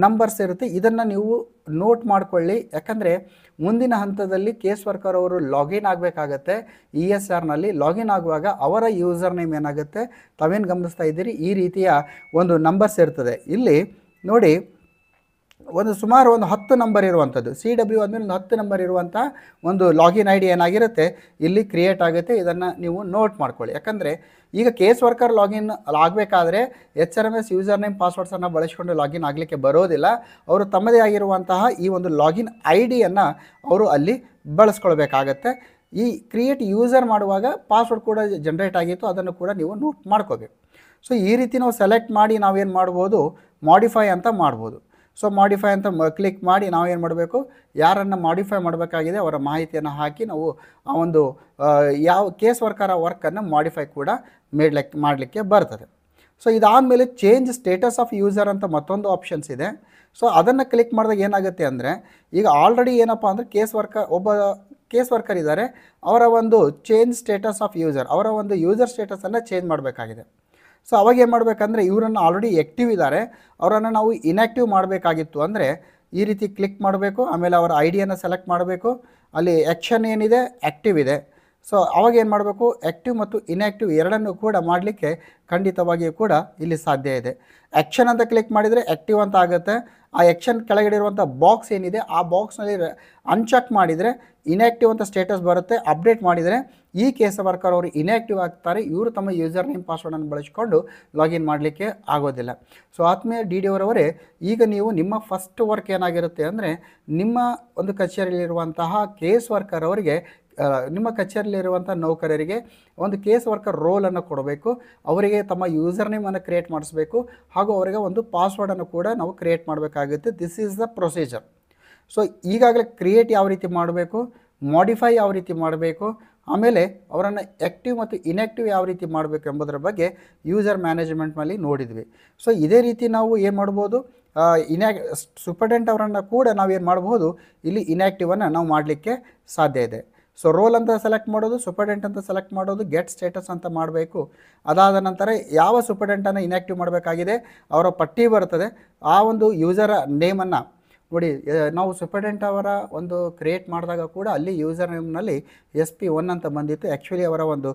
ನಂಬರ್ಸ್ ಇರುತ್ತೆ. ಇದನ್ನು ನೀವು ನೋಟ್ ಮಾಡಿಕೊಳ್ಳಿ, ಯಾಕಂದರೆ ಮುಂದಿನ ಹಂತದಲ್ಲಿ ಕೇಸ್ ವರ್ಕರ್ ಅವರು ಲಾಗಿನ್ ಆಗಬೇಕಾಗತ್ತೆ. ESRನಲ್ಲಿ ಲಾಗಿನ್ ಆಗುವಾಗ ಅವರ ಯೂಸರ್ ನೇಮ್ ಏನಾಗುತ್ತೆ, ತಾವೇನು ಗಮನಿಸ್ತಾ ಇದ್ದೀರಿ, ಈ ರೀತಿಯ ಒಂದು ನಂಬರ್ಸ್ ಇರ್ತದೆ. ಇಲ್ಲಿ ನೋಡಿ, ಸುಮಾರು 10 ನಂಬರ್ ಇರುವಂಥದ್ದು CW ಅಂದರೆ 10 ನಂಬರ್ ಇರುವಂಥ ಒಂದು ಲಾಗಿನ್ ಐ ಡಿ ಏನಾಗಿರುತ್ತೆ ಇಲ್ಲಿ ಕ್ರಿಯೇಟ್ ಆಗುತ್ತೆ. ಇದನ್ನು ನೀವು ನೋಟ್ ಮಾಡ್ಕೊಳ್ಳಿ, ಯಾಕಂದರೆ ಈಗ ಕೇಸ್ ವರ್ಕರ್ ಲಾಗಿನ್ ಆಗಬೇಕಾದ್ರೆ HRMS ಯೂಸರ್ ನೇಮ್ ಪಾಸ್ವರ್ಡ್ಸನ್ನು ಬಳಸಿಕೊಂಡು ಲಾಗಿನ್ ಆಗಲಿಕ್ಕೆ ಬರೋದಿಲ್ಲ. ಅವರು ತಮ್ಮದೇ ಆಗಿರುವಂತಹ ಈ ಒಂದು ಲಾಗಿನ್ ಐ ಡಿಯನ್ನು ಅವರು ಅಲ್ಲಿ ಬಳಸ್ಕೊಳ್ಬೇಕಾಗತ್ತೆ. ಈ ಕ್ರಿಯೇಟ್ ಯೂಸರ್ ಮಾಡುವಾಗ ಪಾಸ್ವರ್ಡ್ ಕೂಡ ಜನ್ರೇಟ್ ಆಗಿತ್ತು, ಅದನ್ನು ಕೂಡ ನೀವು ನೋಟ್ ಮಾಡ್ಕೋಬೇಕು. ಸೊ ಈ ರೀತಿ ನಾವು ಸೆಲೆಕ್ಟ್ ಮಾಡಿ ನಾವೇನು ಮಾಡ್ಬೋದು, ಮಾಡಿಫೈ ಅಂತ ಮಾಡ್ಬೋದು. ಸೊ ಮಾಡಿಫೈ ಅಂತ ಕ್ಲಿಕ್ ಮಾಡಿ ನಾವೇನು ಮಾಡಬೇಕು, ಯಾರನ್ನು ಮಾಡಿಫೈ ಮಾಡಬೇಕಾಗಿದೆ ಅವರ ಮಾಹಿತಿಯನ್ನು ಹಾಕಿ ನಾವು ಆ ಒಂದು ಯಾವ ಕೇಸ್ ವರ್ಕರ ವರ್ಕನ್ನು ಮಾಡಿಫೈ ಕೂಡ ಮಾಡಲಿಕ್ಕೆ ಬರ್ತದೆ. ಸೊ ಇದಾದಮೇಲೆ ಚೇಂಜ್ ಸ್ಟೇಟಸ್ ಆಫ್ ಯೂಸರ್ ಅಂತ ಮತ್ತೊಂದು ಆಪ್ಷನ್ಸ್ ಇದೆ. ಸೊ ಅದನ್ನು ಕ್ಲಿಕ್ ಮಾಡಿದಾಗ ಏನಾಗುತ್ತೆ ಅಂದರೆ, ಈಗ ಆಲ್ರೆಡಿ ಏನಪ್ಪ ಅಂದರೆ ಒಬ್ಬ ಕೇಸ್ ವರ್ಕರ್ ಇದ್ದಾರೆ, ಅವರ ಒಂದು ಚೇಂಜ್ ಸ್ಟೇಟಸ್ ಆಫ್ ಯೂಸರ್, ಅವರ ಒಂದು ಯೂಸರ್ ಸ್ಟೇಟಸನ್ನು ಚೇಂಜ್ ಮಾಡಬೇಕಾಗಿದೆ. ಸೊ ಅವಾಗ ಏನು ಮಾಡಬೇಕಂದ್ರೆ, ಇವರನ್ನು ಆಲ್ರೆಡಿ ಆ್ಯಕ್ಟಿವ್ ಇದ್ದಾರೆ, ಅವರನ್ನು ನಾವು ಇನ್ಯಾಕ್ಟಿವ್ ಮಾಡಬೇಕಾಗಿತ್ತು ಅಂದರೆ ಈ ರೀತಿ ಕ್ಲಿಕ್ ಮಾಡಬೇಕು. ಆಮೇಲೆ ಅವರ ಐ ಡಿಯನ್ನು ಸೆಲೆಕ್ಟ್ ಮಾಡಬೇಕು. ಅಲ್ಲಿ ಆ್ಯಕ್ಷನ್ ಏನಿದೆ, ಆ್ಯಕ್ಟಿವ್ ಇದೆ. ಸೊ ಅವಾಗ ಏನು ಮಾಡಬೇಕು, ಆ್ಯಕ್ಟಿವ್ ಮತ್ತು ಇನ್ಯಾಕ್ಟಿವ್ ಎರಡನ್ನೂ ಕೂಡ ಮಾಡಲಿಕ್ಕೆ ಖಂಡಿತವಾಗಿಯೂ ಕೂಡ ಇಲ್ಲಿ ಸಾಧ್ಯ ಇದೆ. ಆ್ಯಕ್ಷನ್ ಅಂತ ಕ್ಲಿಕ್ ಮಾಡಿದರೆ ಆ್ಯಕ್ಟಿವ್ ಅಂತ ಆಗುತ್ತೆ. ಆ ಆ್ಯಕ್ಷನ್ ಕೆಳಗಡೆ ಇರುವಂಥ ಬಾಕ್ಸ್ ಏನಿದೆ ಆ ಬಾಕ್ಸ್ನಲ್ಲಿ ಅನ್ಚೆಕ್ ಮಾಡಿದರೆ ಇನ್ಯಾಕ್ಟಿವ್ ಅಂತ ಸ್ಟೇಟಸ್ ಬರುತ್ತೆ. ಅಪ್ಡೇಟ್ ಮಾಡಿದರೆ ಈ ಕೇಸ್ ವರ್ಕರ್ ಅವರು ಇನ್ಯಾಕ್ಟಿವ್ ಆಗ್ತಾರೆ. ಇವರು ತಮ್ಮ ಯೂಸರ್ ನೇಮ್ ಪಾಸ್ವರ್ಡನ್ನು ಬಳಸಿಕೊಂಡು ಲಾಗಿನ್ ಮಾಡಲಿಕ್ಕೆ ಆಗೋದಿಲ್ಲ. ಸೊ ಆತ್ಮೀಯ DDO ಅವರೇ, ಈಗ ನೀವು ನಿಮ್ಮ ಫಸ್ಟ್ ವರ್ಕ್ ಏನಾಗಿರುತ್ತೆ ಅಂದರೆ, ನಿಮ್ಮ ಒಂದು ಕಚೇರಿಯಲ್ಲಿರುವಂತಹ ಕೇಸ್ ವರ್ಕರ್ ಅವರಿಗೆ, ನಿಮ್ಮ ಕಚೇರಿಯಲ್ಲಿರುವಂಥ ನೌಕರರಿಗೆ ಒಂದು ಕೇಸ್ ವರ್ಕರ್ ರೋಲನ್ನು ಕೊಡಬೇಕು. ಅವರಿಗೆ ತಮ್ಮ ಯೂಸರ್ ನೇಮನ್ನು ಕ್ರಿಯೇಟ್ ಮಾಡಿಸ್ಬೇಕು, ಹಾಗೂ ಅವರಿಗೆ ಒಂದು ಪಾಸ್ವರ್ಡನ್ನು ಕೂಡ ನಾವು ಕ್ರಿಯೇಟ್ ಮಾಡಬೇಕಾಗುತ್ತೆ. This is the procedure. So ಈಗಾಗಲೇ ಕ್ರಿಯೇಟ್ ಯಾವ ರೀತಿ ಮಾಡಬೇಕು, ಮಾಡಿಫೈ ಯಾವ ರೀತಿ ಮಾಡಬೇಕು, ಆಮೇಲೆ ಅವರನ್ನು ಆ್ಯಕ್ಟಿವ್ ಮತ್ತು ಇನ್ಯಾಕ್ಟಿವ್ ಯಾವ ರೀತಿ ಮಾಡಬೇಕು ಎಂಬುದರ ಬಗ್ಗೆ ಯೂಸರ್ ಮ್ಯಾನೇಜ್ಮೆಂಟ್ನಲ್ಲಿ ನೋಡಿದ್ವಿ. ಸೊ ಇದೇ ರೀತಿ ನಾವು ಏನು ಮಾಡ್ಬೋದು, ಸೂಪರ್ಡೆಂಟ್ ಅವರನ್ನು ಕೂಡ ನಾವೇನು ಮಾಡ್ಬೋದು, ಇಲ್ಲಿ ಇನ್ಯಾಕ್ಟಿವನ್ನು ನಾವು ಮಾಡಲಿಕ್ಕೆ ಸಾಧ್ಯ ಇದೆ. ಸೊ ರೋಲ್ ಅಂತ ಸೆಲೆಕ್ಟ್ ಮಾಡೋದು, ಸೂಪರ್ಡೆಂಟ್ ಅಂತ ಸೆಲೆಕ್ಟ್ ಮಾಡೋದು, ಗೆಟ್ ಸ್ಟೇಟಸ್ ಅಂತ ಮಾಡಬೇಕು. ಅದಾದ ನಂತರ ಯಾವ ಸೂಪರ್ಡೆಂಟನ್ನು ಇನ್ಯಾಕ್ಟಿವ್ ಮಾಡಬೇಕಾಗಿದೆ ಅವರ ಪಟ್ಟಿ ಬರ್ತದೆ. ಆ ಒಂದು ಯೂಸರ ನೇಮನ್ನು ನೋಡಿ, ನಾವು ಸೂಪರ್ಡೆಂಟ್ ಅವರ ಒಂದು ಕ್ರಿಯೇಟ್ ಮಾಡಿದಾಗ ಕೂಡ ಅಲ್ಲಿ ಯೂಸರ್ ನೇಮ್ನಲ್ಲಿ SP1 ಅಂತ ಬಂದಿತ್ತು. ಆ್ಯಕ್ಚುಲಿ ಅವರ ಒಂದು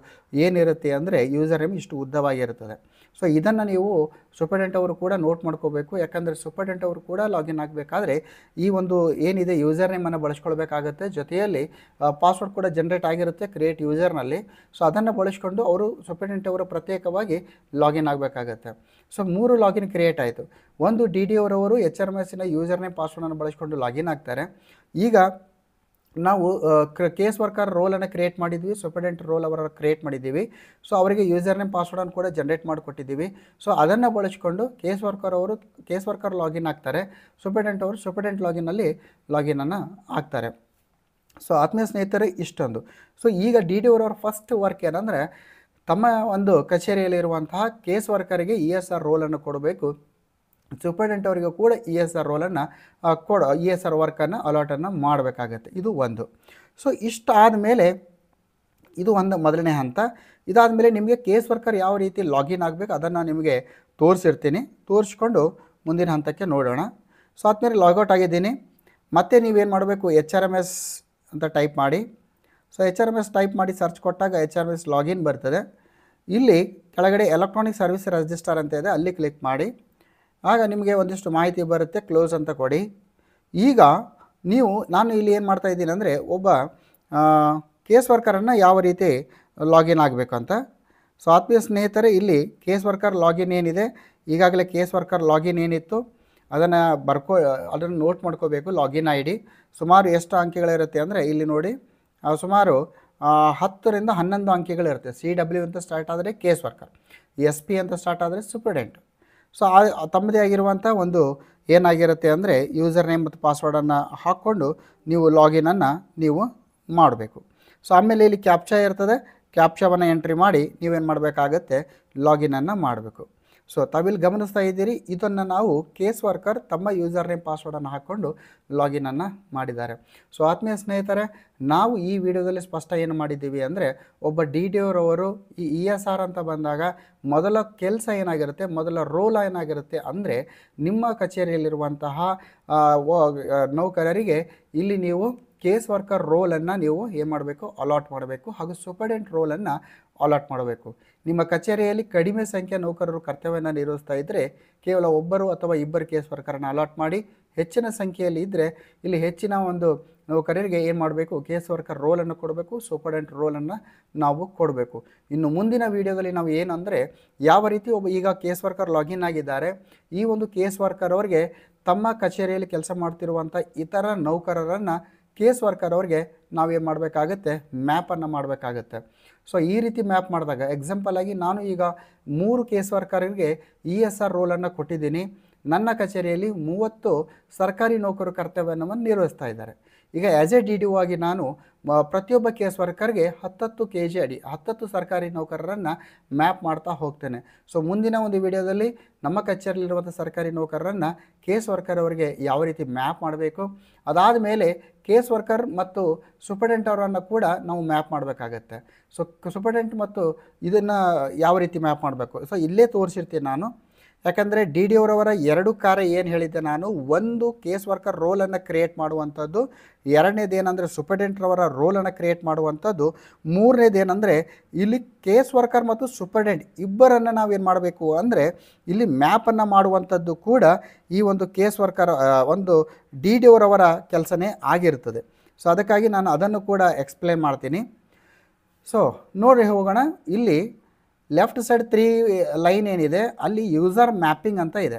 ಏನಿರುತ್ತೆ ಅಂದರೆ ಯೂಸರ್ ನೇಮ್ ಇಷ್ಟು ಉದ್ದವಾಗಿರುತ್ತದೆ. ಸೊ ಇದನ್ನು ನೀವು ಸೂಪರ್ಡೆಂಟ್ ಅವರು ಕೂಡ ನೋಟ್ ಮಾಡ್ಕೋಬೇಕು, ಯಾಕಂದರೆ ಸೂಪರ್ಡೆಂಟ್ ಅವರು ಕೂಡ ಲಾಗಿನ್ ಆಗಬೇಕಾದ್ರೆ ಈ ಒಂದು ಏನಿದೆ ಯೂಸರ್ ನೇಮನ್ನು ಬಳಸ್ಕೊಳ್ಬೇಕಾಗತ್ತೆ. ಜೊತೆಯಲ್ಲಿ ಪಾಸ್ವರ್ಡ್ ಕೂಡ ಜನ್ರೇಟ್ ಆಗಿರುತ್ತೆ ಕ್ರಿಯೇಟ್ ಯೂಸರ್ನಲ್ಲಿ. ಸೊ ಅದನ್ನು ಬಳಸ್ಕೊಂಡು ಅವರು ಸೂಪರ್ಡೆಂಟ್ ಅವರು ಪ್ರತ್ಯೇಕವಾಗಿ ಲಾಗಿನ್ ಆಗಬೇಕಾಗತ್ತೆ. ಸೊ 3 ಲಾಗಿನ್ ಕ್ರಿಯೇಟ್ ಆಯಿತು. ಒಂದು DDO ಅವರು HRMSನ ಯೂಸರ್ ನೇಮ್ ಪಾಸ್ವರ್ಡನ್ನು ಬಳಸ್ಕೊಂಡು ಲಾಗಿನ್ ಆಗ್ತಾರೆ. ಈಗ ನಾವು ಕೇಸ್ ವರ್ಕರ್ ರೋಲನ್ನು ಕ್ರಿಯೇಟ್ ಮಾಡಿದ್ವಿ, ಸೂಪರ್ಡೆಂಟ್ ರೋಲ್ ಅವರ ಕ್ರಿಯೇಟ್ ಮಾಡಿದ್ದೀವಿ. ಸೊ ಅವರಿಗೆ ಯೂಸರ್ ನೇಮ್ ಪಾಸ್ವರ್ಡನ್ನು ಕೂಡ ಜನ್ರೇಟ್ ಮಾಡಿಕೊಟ್ಟಿದ್ದೀವಿ. ಸೊ ಅದನ್ನು ಬಳಸಿಕೊಂಡು ಕೇಸ್ ವರ್ಕರ್ ಲಾಗಿನ್ ಆಗ್ತಾರೆ, ಸೂಪರ್ಡೆಂಟ್ ಅವರು ಸೂಪರ್ಡೆಂಟ್ ಲಾಗಿನನ್ನು ಆಗ್ತಾರೆ. ಸೊ ಆತ್ಮೀಯ ಸ್ನೇಹಿತರೆ, ಇಷ್ಟೊಂದು. ಸೊ ಈಗ DDO ಅವರ ಫಸ್ಟ್ ವರ್ಕ್ ಏನಂದರೆ, ತಮ್ಮ ಒಂದು ಕಚೇರಿಯಲ್ಲಿರುವಂತಹ ಕೇಸ್ ವರ್ಕರಿಗೆ ESR ರೋಲನ್ನು ಕೊಡಬೇಕು. ಸೂಪರ್ಡೆಂಟ್ ಅವರಿಗೂ ಕೂಡ ESR ರೋಲನ್ನು ESR ವರ್ಕನ್ನು ಅಲಾಟನ್ನು ಮಾಡಬೇಕಾಗತ್ತೆ. ಇದು ಒಂದು. ಸೊ ಇಷ್ಟಾದ ಮೇಲೆ ಇದು ಒಂದು ಮೊದಲನೇ ಹಂತ. ಇದಾದಮೇಲೆ ನಿಮಗೆ ಕೇಸ್ ವರ್ಕರ್ ಯಾವ ರೀತಿ ಲಾಗಿನ್ ಆಗಬೇಕು ಅದನ್ನು ನಿಮಗೆ ತೋರಿಸಿರ್ತೀನಿ. ತೋರಿಸ್ಕೊಂಡು ಮುಂದಿನ ಹಂತಕ್ಕೆ ನೋಡೋಣ. ಸೊ ಆದಮೇಲೆ ಲಾಗೌಟ್ ಆಗಿದ್ದೀನಿ. ಮತ್ತೆ ನೀವೇನು ಮಾಡಬೇಕು, HRMS ಅಂತ ಟೈಪ್ ಮಾಡಿ. ಸೊ HRMS ಟೈಪ್ ಮಾಡಿ ಸರ್ಚ್ ಕೊಟ್ಟಾಗ HRMS ಲಾಗಿನ್ ಬರ್ತದೆ. ಇಲ್ಲಿ ಕೆಳಗಡೆ ಎಲೆಕ್ಟ್ರಾನಿಕ್ ಸರ್ವಿಸ್ ರಿಜಿಸ್ಟರ್ ಅಂತ ಇದೆ, ಅಲ್ಲಿ ಕ್ಲಿಕ್ ಮಾಡಿ. ಆಗ ನಿಮಗೆ ಒಂದಿಷ್ಟು ಮಾಹಿತಿ ಬರುತ್ತೆ, ಕ್ಲೋಸ್ ಅಂತ ಕೊಡಿ. ಈಗ ನಾನು ಇಲ್ಲಿ ಏನು ಮಾಡ್ತಾಯಿದ್ದೀನಿ ಅಂದರೆ, ಒಬ್ಬ ಕೇಸ್ ವರ್ಕರನ್ನು ಯಾವ ರೀತಿ ಲಾಗಿನ್ ಆಗಬೇಕು ಅಂತ. ಸೊ ಆತ್ಮೀಯ ಸ್ನೇಹಿತರೆ, ಇಲ್ಲಿ ಕೇಸ್ ವರ್ಕರ್ ಲಾಗಿನ್ ಏನಿದೆ ಈಗಾಗಲೇ ಕೇಸ್ ವರ್ಕರ್ ಲಾಗಿನ್ ಏನಿತ್ತು ಅದನ್ನು ಅದನ್ನು ನೋಟ್ ಮಾಡ್ಕೋಬೇಕು. ಲಾಗಿನ್ ಐ ಡಿ ಸುಮಾರು ಎಷ್ಟು ಅಂಕೆಗಳಿರುತ್ತೆ ಅಂದರೆ ಇಲ್ಲಿ ನೋಡಿ ಸುಮಾರು 10ರಿಂದ 11 ಅಂಕೆಗಳಿರುತ್ತೆ. CW ಅಂತ ಸ್ಟಾರ್ಟ್ ಆದರೆ ಕೇಸ್ ವರ್ಕರ್, SP ಅಂತ ಸ್ಟಾರ್ಟ್ ಆದರೆ ಸೂಪರ್ಡೆಂಟ್. ಸೊ ತಮ್ಮದೇ ಆಗಿರುವಂಥ ಒಂದು ಏನಾಗಿರುತ್ತೆ ಅಂದರೆ ಯೂಸರ್ ನೇಮ್ ಮತ್ತು ಪಾಸ್ವರ್ಡನ್ನು ಹಾಕ್ಕೊಂಡು ನೀವು ಲಾಗಿನನ್ನು ನೀವು ಮಾಡಬೇಕು. ಸೊ ಆಮೇಲೆ ಇಲ್ಲಿ ಕ್ಯಾಪ್ಚಾ ಇರ್ತದೆ, ಕ್ಯಾಪ್ಚಾವನ್ನು ಎಂಟ್ರಿ ಮಾಡಿ ನೀವೇನು ಮಾಡಬೇಕಾಗತ್ತೆ, ಲಾಗಿನನ್ನು ಮಾಡಬೇಕು. ಸೊ ತಾವಿಲ್ಲಿ ಗಮನಿಸ್ತಾ ಇದ್ದೀರಿ, ಇದನ್ನು ನಾವು ಕೇಸ್ ವರ್ಕರ್ ತಮ್ಮ ಯೂಸರ್ ನೇಮ್ ಪಾಸ್ವರ್ಡನ್ನು ಹಾಕ್ಕೊಂಡು ಲಾಗಿನನ್ನು ಮಾಡಿದ್ದಾರೆ. ಸೊ ಆತ್ಮೀಯ ಸ್ನೇಹಿತರೆ, ನಾವು ಈ ವಿಡಿಯೋದಲ್ಲಿ ಸ್ಪಷ್ಟ ಏನು ಮಾಡಿದ್ದೀವಿ ಅಂದರೆ ಒಬ್ಬ DDO ರವರು ಈ ESR ಅಂತ ಬಂದಾಗ ಮೊದಲ ಕೆಲಸ ಏನಾಗಿರುತ್ತೆ, ಮೊದಲ ರೋಲ್ ಏನಾಗಿರುತ್ತೆ ಅಂದರೆ ನಿಮ್ಮ ಕಚೇರಿಯಲ್ಲಿರುವಂತಹ ನೌಕರರಿಗೆ ಇಲ್ಲಿ ನೀವು ಕೇಸ್ ವರ್ಕರ್ ರೋಲನ್ನು ನೀವು ಏನು ಮಾಡಬೇಕು, ಅಲಾಟ್ ಮಾಡಬೇಕು, ಹಾಗೂ ಸೂಪರ್ಡೆಂಟ್ ರೋಲನ್ನು ಅಲಾಟ್ ಮಾಡಬೇಕು. ನಿಮ್ಮ ಕಚೇರಿಯಲ್ಲಿ ಕಡಿಮೆ ಸಂಖ್ಯೆಯ ನೌಕರರು ಕರ್ತವ್ಯವನ್ನು ನಿರ್ವಹಿಸ್ತಾ ಇದ್ದರೆ ಕೇವಲ ಒಬ್ಬರು ಅಥವಾ ಇಬ್ಬರು ಕೇಸ್ ವರ್ಕರನ್ನು ಅಲಾಟ್ ಮಾಡಿ, ಹೆಚ್ಚಿನ ಸಂಖ್ಯೆಯಲ್ಲಿ ಇದ್ದರೆ ಇಲ್ಲಿ ಹೆಚ್ಚಿನ ಒಂದು ನೌಕರರಿಗೆ ಏನು ಮಾಡಬೇಕು, ಕೇಸ್ ವರ್ಕರ್ ರೋಲನ್ನು ಕೊಡಬೇಕು, ಸೂಪರ್ಡೆಂಟ್ ರೋಲನ್ನು ನಾವು ಕೊಡಬೇಕು. ಇನ್ನು ಮುಂದಿನ ವೀಡಿಯೋದಲ್ಲಿ ನಾವು ಏನಂದರೆ ಯಾವ ರೀತಿ ಈಗ ಕೇಸ್ ವರ್ಕರ್ ಲಾಗಿನ್ ಆಗಿದ್ದಾರೆ, ಈ ಒಂದು ಕೇಸ್ ವರ್ಕರ್ ಅವರಿಗೆ ತಮ್ಮ ಕಚೇರಿಯಲ್ಲಿ ಕೆಲಸ ಮಾಡ್ತಿರುವಂಥ ಇತರ ನೌಕರರನ್ನು ಕೇಸ್ ವರ್ಕರ್ ಅವ್ರಿಗೆ ನಾವೇನು ಮಾಡಬೇಕಾಗತ್ತೆ, ಮ್ಯಾಪನ್ನು ಮಾಡಬೇಕಾಗತ್ತೆ. ಸೊ ಈ ರೀತಿ ಮ್ಯಾಪ್ ಮಾಡಿದಾಗ ಎಕ್ಸಾಂಪಲ್ ಆಗಿ ನಾನು ಈಗ 3 ಕೇಸ್ ವರ್ಕರಿಗೆ ESR ರೋಲನ್ನು ಕೊಟ್ಟಿದ್ದೀನಿ. ನನ್ನ ಕಚೇರಿಯಲ್ಲಿ 30 ಸರ್ಕಾರಿ ನೌಕರರು ಕರ್ತವ್ಯವನ್ನು ನಿರ್ವಹಿಸ್ತಾ ಇದ್ದಾರೆ. ಈಗ ಆ್ಯಸ್ ಎ DDO ಆಗಿ ನಾನು ಪ್ರತಿಯೊಬ್ಬ ಕೇಸ್ ವರ್ಕರ್ಗೆ 10 kg ಅಡಿ 10 ಸರ್ಕಾರಿ ನೌಕರರನ್ನು ಮ್ಯಾಪ್ ಮಾಡ್ತಾ ಹೋಗ್ತೇನೆ. ಸೊ ಮುಂದಿನ ಒಂದು ವಿಡಿಯೋದಲ್ಲಿ ನಮ್ಮ ಕಚೇರಿಯಲ್ಲಿರುವಂಥ ಸರ್ಕಾರಿ ನೌಕರರನ್ನು ಕೇಸ್ ವರ್ಕರ್ ಅವರಿಗೆ ಯಾವ ರೀತಿ ಮ್ಯಾಪ್ ಮಾಡಬೇಕು, ಅದಾದ ಮೇಲೆ ಕೇಸ್ ವರ್ಕರ್ ಮತ್ತು ಸೂಪರ್ಡೆಂಟ್ ಅವರನ್ನು ಕೂಡ ನಾವು ಮ್ಯಾಪ್ ಮಾಡಬೇಕಾಗತ್ತೆ. ಸೊ ಸೂಪರ್ಡೆಂಟ್ ಮತ್ತು ಇದನ್ನು ಯಾವ ರೀತಿ ಮ್ಯಾಪ್ ಮಾಡಬೇಕು, ಸೊ ಇಲ್ಲೇ ತೋರಿಸಿರ್ತೀನಿ ನಾನು. ಯಾಕಂದರೆ DDO ರವರ 2 ಕಾರ್ಯ ಏನು ಹೇಳಿದ್ದೆ ನಾನು, ಒಂದು ಕೇಸ್ ವರ್ಕರ್ ರೋಲನ್ನು ಕ್ರಿಯೇಟ್ ಮಾಡುವಂಥದ್ದು, ಎರಡನೇದು ಏನಂದರೆ ಸೂಪರ್ಡೆಂಟ್ರವರ ರೋಲನ್ನು ಕ್ರಿಯೇಟ್ ಮಾಡುವಂಥದ್ದು, ಮೂರನೇದು ಏನಂದರೆ ಇಲ್ಲಿ ಕೇಸ್ ವರ್ಕರ್ ಮತ್ತು ಸೂಪರ್ಡೆಂಟ್ ಇಬ್ಬರನ್ನು ನಾವೇನು ಮಾಡಬೇಕು ಅಂದರೆ ಇಲ್ಲಿ ಮ್ಯಾಪನ್ನು ಮಾಡುವಂಥದ್ದು ಕೂಡ ಈ ಒಂದು ಕೇಸ್ ವರ್ಕರ್ ಒಂದು DDO ರವರ ಕೆಲಸನೇ ಆಗಿರ್ತದೆ. ಸೊ ಅದಕ್ಕಾಗಿ ನಾನು ಅದನ್ನು ಕೂಡ ಎಕ್ಸ್ಪ್ಲೇನ್ ಮಾಡ್ತೀನಿ. ಸೊ ನೋಡಿ ಹೋಗೋಣ. ಇಲ್ಲಿ ಲೆಫ್ಟ್ ಸೈಡ್ 3 ಲೈನ್ ಏನಿದೆ ಅಲ್ಲಿ ಯೂಸರ್ ಮ್ಯಾಪಿಂಗ್ ಅಂತ ಇದೆ.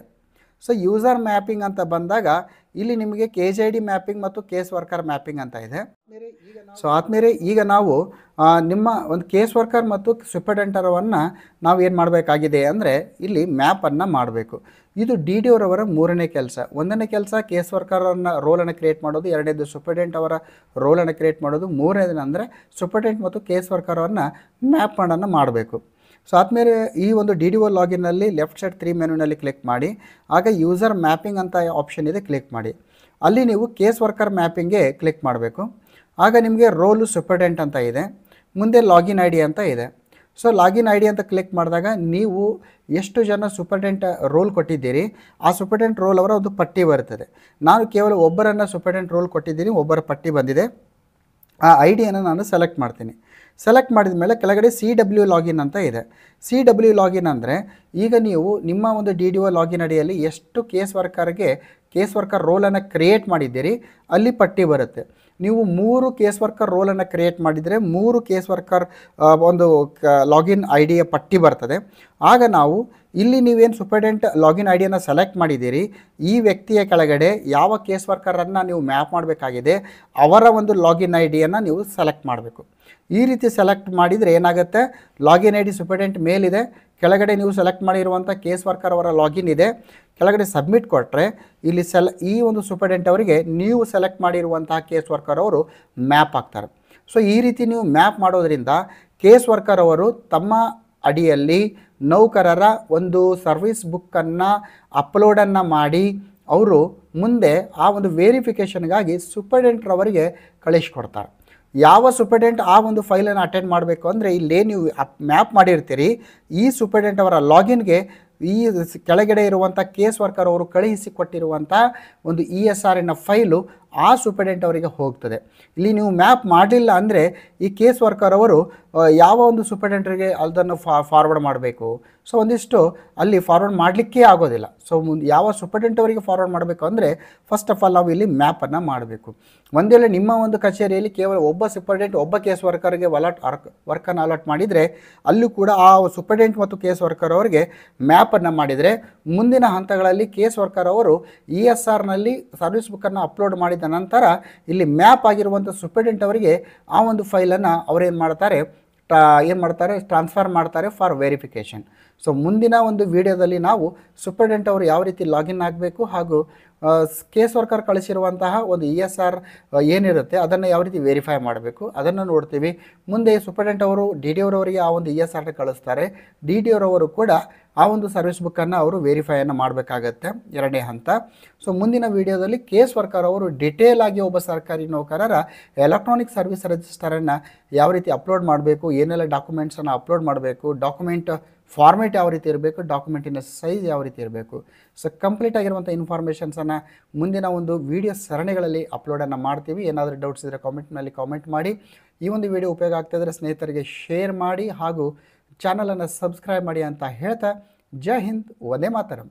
ಸೊ ಯೂಸರ್ ಮ್ಯಾಪಿಂಗ್ ಅಂತ ಬಂದಾಗ ಇಲ್ಲಿ ನಿಮಗೆ KJD ಮ್ಯಾಪಿಂಗ್ ಮತ್ತು ಕೇಸ್ ವರ್ಕರ್ ಮ್ಯಾಪಿಂಗ್ ಅಂತ ಇದೆ. ಸೊ ಆದ್ಮೇಲೆ ಈಗ ನಾವು ನಿಮ್ಮ ಒಂದು ಕೇಸ್ ವರ್ಕರ್ ಮತ್ತು ಸೂಪರ್ಡೆಂಟರವನ್ನು ನಾವು ಏನು ಮಾಡಬೇಕಾಗಿದೆ ಅಂದರೆ ಇಲ್ಲಿ ಮ್ಯಾಪನ್ನು ಮಾಡಬೇಕು. ಇದು DDO ರವರ 3ನೇ ಕೆಲಸ. 1ನೇ ಕೆಲಸ ಕೇಸ್ ವರ್ಕರನ್ನು ರೋಲನ್ನು ಕ್ರಿಯೇಟ್ ಮಾಡೋದು, ಎರಡನೇದು ಸೂಪರ್ಡೆಂಟ್ ಅವರ ರೋಲನ್ನು ಕ್ರಿಯೇಟ್ ಮಾಡೋದು, ಮೂರನೇದು ಅಂದರೆ ಸೂಪರ್ಡೆಂಟ್ ಮತ್ತು ಕೇಸ್ ವರ್ಕರನ್ನು ಮ್ಯಾಪ್ ಮಾಡಬೇಕು. ಸೊ ಆದಮೇಲೆ ಈ ಒಂದು DDO ಲಾಗಿನ್ನಲ್ಲಿ ಲೆಫ್ಟ್ ಸೈಡ್ 3 ಮೆನುನಲ್ಲಿ ಕ್ಲಿಕ್ ಮಾಡಿ, ಆಗ ಯೂಸರ್ ಮ್ಯಾಪಿಂಗ್ ಅಂತ ಆಪ್ಷನ್ ಇದೆ, ಕ್ಲಿಕ್ ಮಾಡಿ. ಅಲ್ಲಿ ನೀವು ಕೇಸ್ ವರ್ಕರ್ ಮ್ಯಾಪಿಂಗ್ಗೆ ಕ್ಲಿಕ್ ಮಾಡಬೇಕು. ಆಗ ನಿಮಗೆ ರೋಲು ಸೂಪರ್ಡೆಂಟ್ ಅಂತ ಇದೆ, ಮುಂದೆ ಲಾಗಿನ್ ID ಅಂತ ಇದೆ. ಸೊ ಲಾಗಿನ್ ID ಅಂತ ಕ್ಲಿಕ್ ಮಾಡಿದಾಗ ನೀವು ಎಷ್ಟು ಜನ ಸೂಪರ್ಡೆಂಟ್ ರೋಲ್ ಕೊಟ್ಟಿದ್ದೀರಿ ಆ ಸೂಪರ್ಡೆಂಟ್ ರೋಲ್ ಅವರ ಒಂದು ಪಟ್ಟಿ ಬರ್ತದೆ. ನಾನು ಕೇವಲ ಒಬ್ಬರನ್ನು ಸೂಪರ್ಡೆಂಟ್ ರೋಲ್ ಕೊಟ್ಟಿದ್ದೀನಿ, ಒಬ್ಬರ ಪಟ್ಟಿ ಬಂದಿದೆ. ಆ ಐಡಿಯನ್ನು ನಾನು ಸೆಲೆಕ್ಟ್ ಮಾಡ್ತೀನಿ. ಸೆಲೆಕ್ಟ್ ಮಾಡಿದ ಮೇಲೆ ಕೆಳಗಡೆ CW ಲಾಗಿನ್ ಅಂತ ಇದೆ. CW ಲಾಗಿನ್ ಅಂದರೆ ಈಗ ನೀವು ನಿಮ್ಮ ಒಂದು DDO ಲಾಗಿನ್ ಅಡಿಯಲ್ಲಿ ಎಷ್ಟು ಕೇಸ್ ವರ್ಕರ್ ರೋಲನ್ನು ಕ್ರಿಯೇಟ್ ಮಾಡಿದ್ದೀರಿ ಅಲ್ಲಿ ಪಟ್ಟಿ ಬರುತ್ತೆ. ನೀವು 3 ಕೇಸ್ ವರ್ಕರ್ ರೋಲನ್ನು ಕ್ರಿಯೇಟ್ ಮಾಡಿದರೆ 3 ಕೇಸ್ ವರ್ಕರ್ ಒಂದು ಲಾಗಿನ್ ಐಡಿಯ ಪಟ್ಟಿ ಬರ್ತದೆ. ಆಗ ನಾವು ಇಲ್ಲಿ ನೀವೇನು ಸೂಪರ್ಡೆಂಟ್ ಲಾಗಿನ್ ಐಡಿಯನ್ನು ಸೆಲೆಕ್ಟ್ ಮಾಡಿದ್ದೀರಿ, ಈ ವ್ಯಕ್ತಿಯ ಕೆಳಗಡೆ ಯಾವ ಕೇಸ್ ವರ್ಕರನ್ನು ನೀವು ಮ್ಯಾಪ್ ಮಾಡಬೇಕಾಗಿದೆ ಅವರ ಒಂದು ಲಾಗಿನ್ ಐಡಿಯನ್ನು ನೀವು ಸೆಲೆಕ್ಟ್ ಮಾಡಬೇಕು. ಈ ರೀತಿ ಸೆಲೆಕ್ಟ್ ಮಾಡಿದರೆ ಏನಾಗುತ್ತೆ, ಲಾಗಿನ್ ID ಸೂಪರ್ಡೆಂಟ್ ಮೇಲಿದೆ, ಕೆಳಗಡೆ ನೀವು ಸೆಲೆಕ್ಟ್ ಮಾಡಿರುವಂಥ ಕೇಸ್ ವರ್ಕರ್ ಅವರ ಲಾಗಿನ್ ಇದೆ. ಕೆಳಗಡೆ ಸಬ್ಮಿಟ್ ಕೊಟ್ಟರೆ ಇಲ್ಲಿ ಈ ಒಂದು ಸೂಪರ್ಡೆಂಟ್ ಅವರಿಗೆ ನೀವು ಸೆಲೆಕ್ಟ್ ಮಾಡಿರುವಂತಹ ಕೇಸ್ ವರ್ಕರ್ ಅವರು ಮ್ಯಾಪ್ ಆಗ್ತಾರೆ. ಸೊ ಈ ರೀತಿ ನೀವು ಮ್ಯಾಪ್ ಮಾಡೋದ್ರಿಂದ ಕೇಸ್ ವರ್ಕರ್ ಅವರು ತಮ್ಮ ಅಡಿಯಲ್ಲಿ ನೌಕರರ ಒಂದು ಸರ್ವಿಸ್ ಬುಕ್ಕನ್ನು ಅಪ್ಲೋಡನ್ನು ಮಾಡಿ ಅವರು ಮುಂದೆ ಆ ಒಂದು ವೆರಿಫಿಕೇಷನ್ಗಾಗಿ ಸೂಪರ್ಡೆಂಟ್ರವರಿಗೆ ಕಳಿಸ್ಕೊಡ್ತಾರೆ. ಯಾವ ಸೂಪರ್ಡೆಂಟ್ ಆ ಒಂದು ಫೈಲನ್ನು ಅಟೆಂಡ್ ಮಾಡಬೇಕು ಅಂದರೆ ಇಲ್ಲೇ ನೀವು ಮ್ಯಾಪ್ ಮಾಡಿರ್ತೀರಿ, ಈ ಸೂಪರ್ಡೆಂಟ್ ಅವರ ಲಾಗಿನ್ಗೆ ಈ ಕೆಳಗಡೆ ಇರುವಂಥ ಕೇಸ್ ವರ್ಕರ್ ಅವರು ಕಳುಹಿಸಿಕೊಟ್ಟಿರುವಂಥ ಒಂದು ESRನ ಫೈಲು ಆ ಸೂಪರ್ಡೆಂಟ್ ಅವರಿಗೆ ಹೋಗ್ತದೆ. ಇಲ್ಲಿ ನೀವು ಮ್ಯಾಪ್ ಮಾಡಲಿಲ್ಲ ಅಂದರೆ ಈ ಕೇಸ್ ವರ್ಕರ್ ಅವರು ಯಾವ ಒಂದು ಸೂಪರ್ಡೆಂಟ್ರಿಗೆ ಅದನ್ನು ಫಾರ್ವರ್ಡ್ ಮಾಡಬೇಕು, ಸೊ ಒಂದಿಷ್ಟು ಅಲ್ಲಿ ಫಾರ್ವರ್ಡ್ ಮಾಡಲಿಕ್ಕೇ ಆಗೋದಿಲ್ಲ. ಸೊ ಮುಂದೆ ಯಾವ ಸೂಪರ್ಡೆಂಟ್ ಅವರಿಗೆ ಫಾರ್ವರ್ಡ್ ಮಾಡಬೇಕು ಅಂದರೆ ಫಸ್ಟ್ ಆಫ್ ಆಲ್ ನಾವು ಇಲ್ಲಿ ಮ್ಯಾಪನ್ನು ಮಾಡಬೇಕು. ಒಂದು ವೇಳೆ ನಿಮ್ಮ ಒಂದು ಕಚೇರಿಯಲ್ಲಿ ಕೇವಲ ಒಬ್ಬ ಸೂಪರ್ಡೆಂಟ್ ಒಬ್ಬ ಕೇಸ್ ವರ್ಕರ್ಗೆ ವರ್ಕನ್ನು ಅಲಾಟ್ ಮಾಡಿದರೆ ಅಲ್ಲೂ ಕೂಡ ಆ ಸೂಪರ್ಡೆಂಟ್ ಮತ್ತು ಕೇಸ್ ವರ್ಕರ್ ಅವರಿಗೆ ಮ್ಯಾಪನ್ನು ಮಾಡಿದರೆ ಮುಂದಿನ ಹಂತಗಳಲ್ಲಿ ಕೇಸ್ ವರ್ಕರ್ ಅವರು ESRನಲ್ಲಿ ಸರ್ವಿಸ್ ಬುಕ್ಕನ್ನು ಅಪ್ಲೋಡ್ ಮಾಡಿದ ನಂತರ ಇಲ್ಲಿ ಮ್ಯಾಪ್ ಆಗಿರುವಂಥ ಸೂಪರ್ಡೆಂಟ್ ಅವರಿಗೆ ಆ ಒಂದು ಫೈಲನ್ನು ಅವರೇನು ಮಾಡ್ತಾರೆ ಟ್ರಾನ್ಸ್ಫರ್ ಮಾಡ್ತಾರೆ ಫಾರ್ ವೆರಿಫಿಕೇಷನ್. ಸೊ ಮುಂದಿನ ಒಂದು ವಿಡಿಯೋದಲ್ಲಿ ನಾವು ಸೂಪರ್ಡೆಂಟ್ ಅವರು ಯಾವ ರೀತಿ ಲಾಗಿನ್ ಆಗಬೇಕು ಹಾಗೂ ಕೇಸ್ ವರ್ಕರ್ ಕಳಿಸಿರುವಂತಹ ಒಂದು ESR ಏನಿರುತ್ತೆ ಅದನ್ನು ಯಾವ ರೀತಿ ವೆರಿಫೈ ಮಾಡಬೇಕು ಅದನ್ನು ನೋಡ್ತೀವಿ. ಮುಂದೆ ಸೂಪರ್ಡೆಂಟ್ ಅವರು DDO ಅವರಿಗೆ ಆ ಒಂದು ESRನ ಕಳಿಸ್ತಾರೆ. DDO ಅವರು ಕೂಡ ಆ ಒಂದು ಸರ್ವಿಸ್ ಬುಕ್ಕನ್ನು ಅವರು ವೆರಿಫೈಯನ್ನು ಮಾಡಬೇಕಾಗತ್ತೆ, ಎರಡನೇ ಹಂತ. ಸೊ ಮುಂದಿನ ವಿಡಿಯೋದಲ್ಲಿ ಕೇಸ್ ವರ್ಕರ್ ಅವರು ಡಿಟೇಲ್ ಆಗಿ ಒಬ್ಬ ಸರ್ಕಾರಿ ನೌಕರರ ಎಲೆಕ್ಟ್ರಾನಿಕ್ ಸರ್ವಿಸ್ ರಿಜಿಸ್ಟರನ್ನು ಯಾವ ರೀತಿ ಅಪ್ಲೋಡ್ ಮಾಡಬೇಕು, ಏನೆಲ್ಲ ಡಾಕ್ಯುಮೆಂಟ್ಸನ್ನು ಅಪ್ಲೋಡ್ ಮಾಡಬೇಕು, ಡಾಕ್ಯುಮೆಂಟ್ ಫಾರ್ಮೇಟ್ ಯಾವ ರೀತಿ ಇರಬೇಕು, ಡಾಕ್ಯುಮೆಂಟಿನ ಸೈಜ್ ಯಾವ ರೀತಿ ಇರಬೇಕು, ಸೊ ಕಂಪ್ಲೀಟ್ ಆಗಿರುವಂಥ ಇನ್ಫಾರ್ಮೇಷನ್ಸನ್ನು ಮುಂದಿನ ಒಂದು ವಿಡಿಯೋ ಸರಣಿಗಳಲ್ಲಿ ಅಪ್ಲೋಡನ್ನು ಮಾಡ್ತೀವಿ. ಏನಾದರೂ ಡೌಟ್ಸ್ ಇದ್ದರೆ ಕಾಮೆಂಟ್ನಲ್ಲಿ ಕಾಮೆಂಟ್ ಮಾಡಿ. ಈ ಒಂದು ವಿಡಿಯೋ ಉಪಯೋಗ ಆಗ್ತಾಯಿದ್ರೆ ಸ್ನೇಹಿತರಿಗೆ ಶೇರ್ ಮಾಡಿ ಹಾಗೂ ಚಾನಲನ್ನು ಸಬ್ಸ್ಕ್ರೈಬ್ ಮಾಡಿ ಅಂತ ಹೇಳ್ತಾ ಜೈ ಹಿಂದ್, ವಂದೇ ಮಾತರಂ.